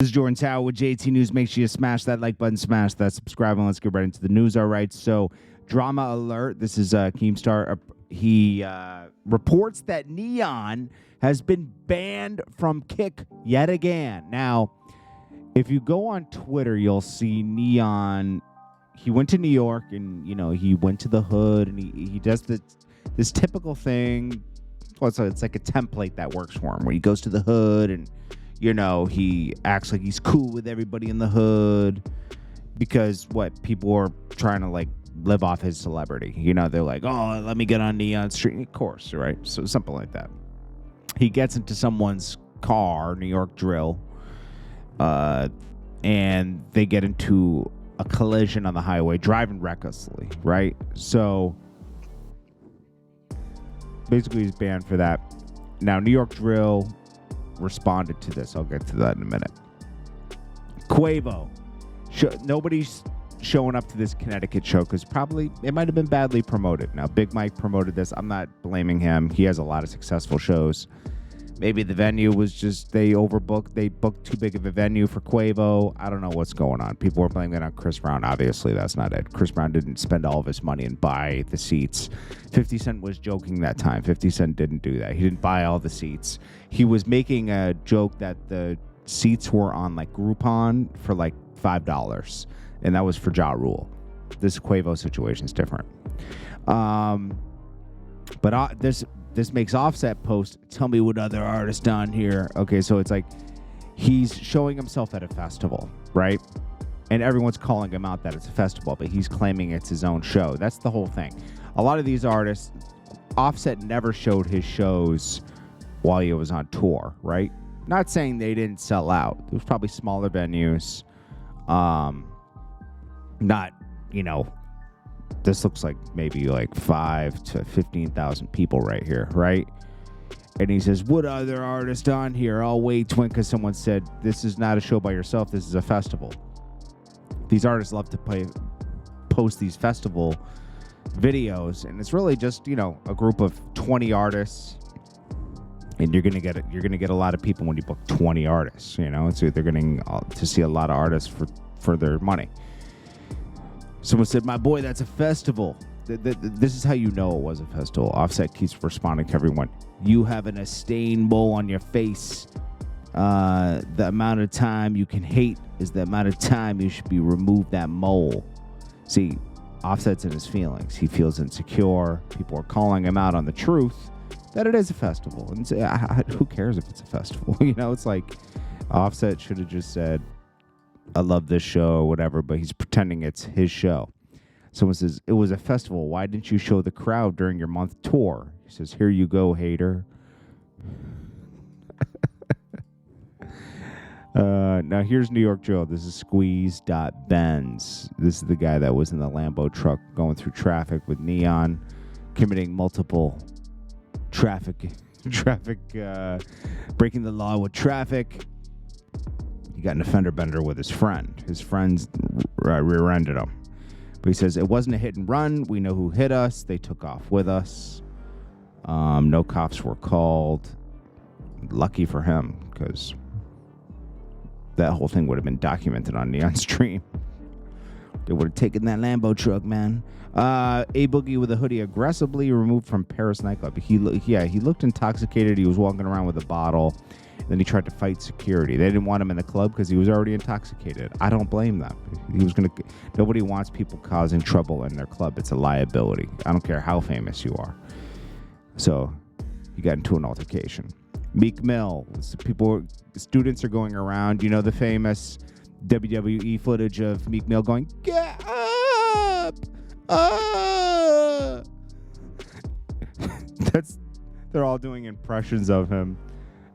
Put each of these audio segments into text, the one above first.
This is JordanTower with JT News. Make sure you smash that like button, smash that subscribe, and let's get right into the news. All right, so drama alert. This is Keemstar. He reports that Neon has been banned from Kick yet again. Now, if you go on Twitter, you'll see Neon. He went to New York, and he went to the hood, and he does this typical thing. Well, it's like a template that works for him, where he goes to the hood and he acts like he's cool with everybody in the hood because people are trying to live off his celebrity. They're like, oh, let me get on Neon Street. Of course, right? So something like that. He gets into someone's car, New York Drill, and they get into a collision on the highway, driving recklessly, right? So basically he's banned for that. Now, New York Drill responded to this. I'll get to that in a minute. Quavo. Nobody's showing up to this Connecticut show because probably it might have been badly promoted. Now, Big Mike promoted this. I'm not blaming him. He has a lot of successful shows. Maybe the venue was just, they overbooked. They booked too big of a venue for Quavo. I don't know what's going on. People were blaming it on Chris Brown. Obviously, that's not it. Chris Brown didn't spend all of his money and buy the seats. 50 Cent was joking that time. 50 Cent didn't do that. He didn't buy all the seats. He was making a joke that the seats were on Groupon for $5. And that was for Ja Rule. This Quavo situation is different. But this makes Offset post, tell me what other artist on here. Okay, so it's he's showing himself at a festival, right? And everyone's calling him out that it's a festival, but he's claiming it's his own show. That's the whole thing. A lot of these artists, Offset never showed his shows while he was on tour, right? Not saying they didn't sell out. It was probably smaller venues. Not, this looks like maybe 5 to 15,000 people right here, right? And he says, what other artist on here? I'll wait, Twin, because someone said, this is not a show by yourself. This is a festival. These artists love to post these festival videos, and it's really just, a group of 20 artists. And you're gonna get a lot of people when you book 20 artists. So they're getting to see a lot of artists for their money. Someone said, my boy, that's a festival. This is how you know it was a festival. Offset keeps responding to everyone. You having a stain mole on your face. The amount of time you can hate is the amount of time you should be removed that mole. See, Offset's in his feelings. He feels insecure. People are calling him out on the truth that it is a festival. And who cares if it's a festival? It's Offset should have just said, I love this show or whatever, but he's pretending it's his show. Someone says, it was a festival. Why didn't you show the crowd during your month tour? He says, here you go, hater. Now here's New York Drill. This is Squeeze.Benz. This is the guy that was in the Lambo truck going through traffic with Neon, committing multiple breaking the law with traffic. He got in a fender bender with his friend. His friends rear-ended him. But he says, it wasn't a hit and run. We know who hit us. They took off with us. No cops were called. Lucky for him, because that whole thing would have been documented on Neon Stream. They would have taken that Lambo truck, man. A Boogie with a hoodie aggressively removed from Paris nightclub. He looked intoxicated. He was walking around with a bottle. Then he tried to fight security. They didn't want him in the club because he was already intoxicated. I don't blame them. Nobody wants people causing trouble in their club. It's a liability. I don't care how famous you are. So he got into an altercation. Meek Mill. Students are going around. The famous WWE footage of Meek Mill going, get up! They're all doing impressions of him.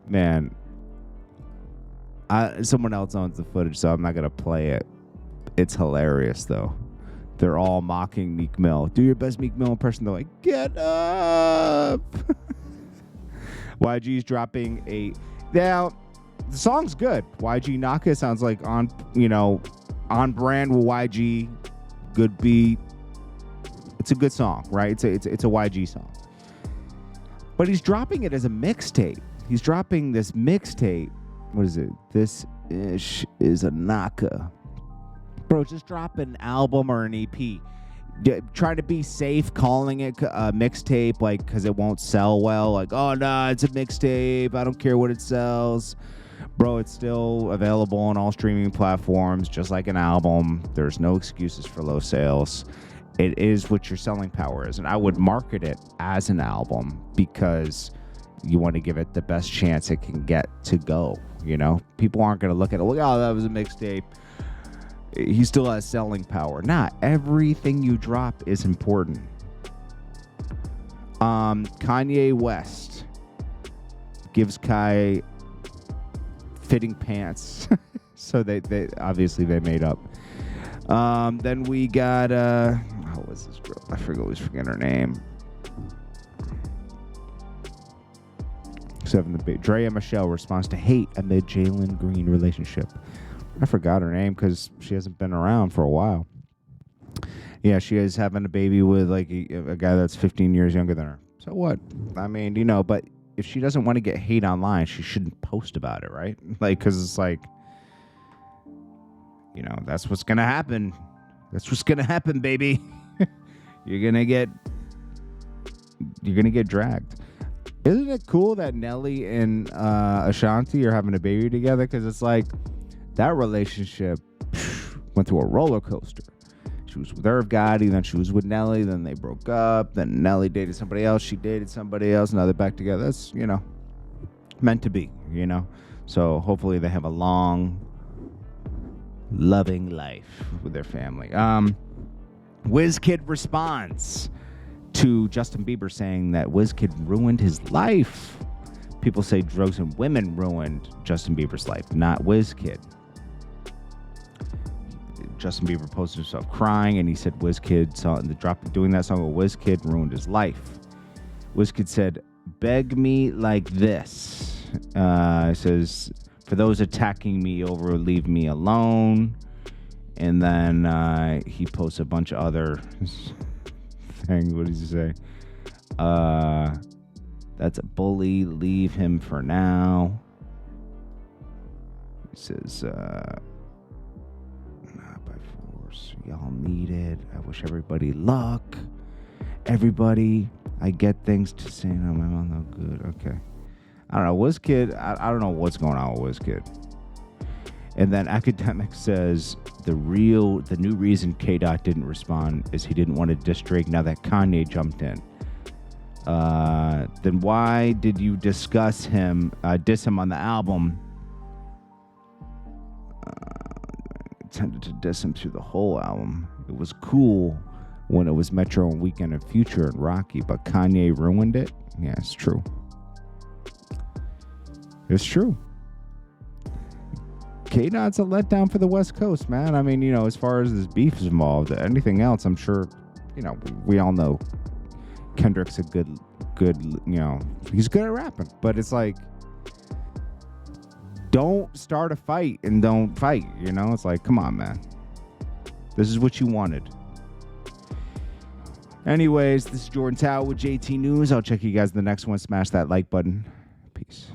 Man, someone else owns the footage, so I'm not going to play it. It's hilarious, though. They're all mocking Meek Mill. Do your best Meek Mill impression. They're like, get up! YG's dropping a... Now, the song's good. YG Naka sounds like on brand with YG. Good beat. It's a good song, right? It's a YG song. But he's dropping it as a mixtape. He's dropping this mixtape. What is it? This Ish is a knocker. Bro, just drop an album or an EP. Try to be safe calling it a mixtape, like, because it won't sell well. Like, oh, nah, it's a mixtape. I don't care what it sells. Bro, it's still available on all streaming platforms, just like an album. There's no excuses for low sales. It is what your selling power is. And I would market it as an album because you want to give it the best chance it can get to go. You know, people aren't going to look at it, like, oh, that was a mixtape. He still has selling power. Not everything you drop is important. Kanye West gives Kai fitting pants. So they obviously they made up. Then we got what was this girl? I always forget her name. Dre and Michelle responds to hate amid Jalen Green relationship. I forgot her name because she hasn't been around for a while. Yeah, she is having a baby with like a guy that's 15 years younger than her. So what? I mean, you know, but if she doesn't want to get hate online, she shouldn't post about it, right? Like, because it's like, you know, that's what's going to happen. That's what's going to happen, baby. You're going to get dragged. Isn't it cool that Nelly and Ashanti are having a baby together? Because it's like that relationship went through a roller coaster. She was with Irv Gotti, then she was with Nelly, then they broke up, then Nelly dated somebody else, she dated somebody else, now they're back together. That's, you know, meant to be, you know? So hopefully they have a long, loving life with their family. WizKid responds to Justin Bieber saying that WizKid ruined his life. People say drugs and women ruined Justin Bieber's life, not WizKid. Justin Bieber posted himself crying, and he said WizKid doing that song with WizKid ruined his life. WizKid said, "Beg me like this." It says, "For those attacking me over, leave me alone." And then he posts a bunch of other things. What does he say? That's a bully. Leave him for now. He says, not by force. Y'all need it. I wish everybody luck. Everybody, I get things to say. No, my mom no good. Okay. I don't know. WizKid, I don't know what's going on with WizKid. And then Academic says the new reason K-Dot didn't respond is he didn't want to diss Drake now that Kanye jumped in. Then why did you diss him on the album? Tended to diss him through the whole album. It was cool when it was Metro and Weekend and Future and Rocky, but Kanye ruined it? Yeah, it's true. It's true. K-Dot's a letdown for the West Coast, man. I mean, you know, as far as this beef is involved, anything else, I'm sure, you know, we all know Kendrick's a good, you know, he's good at rapping, but it's like, don't start a fight and don't fight, you know? It's like, come on, man. This is what you wanted. Anyways, this is Jordan Tower with JT News. I'll check you guys in the next one. Smash that like button. Peace.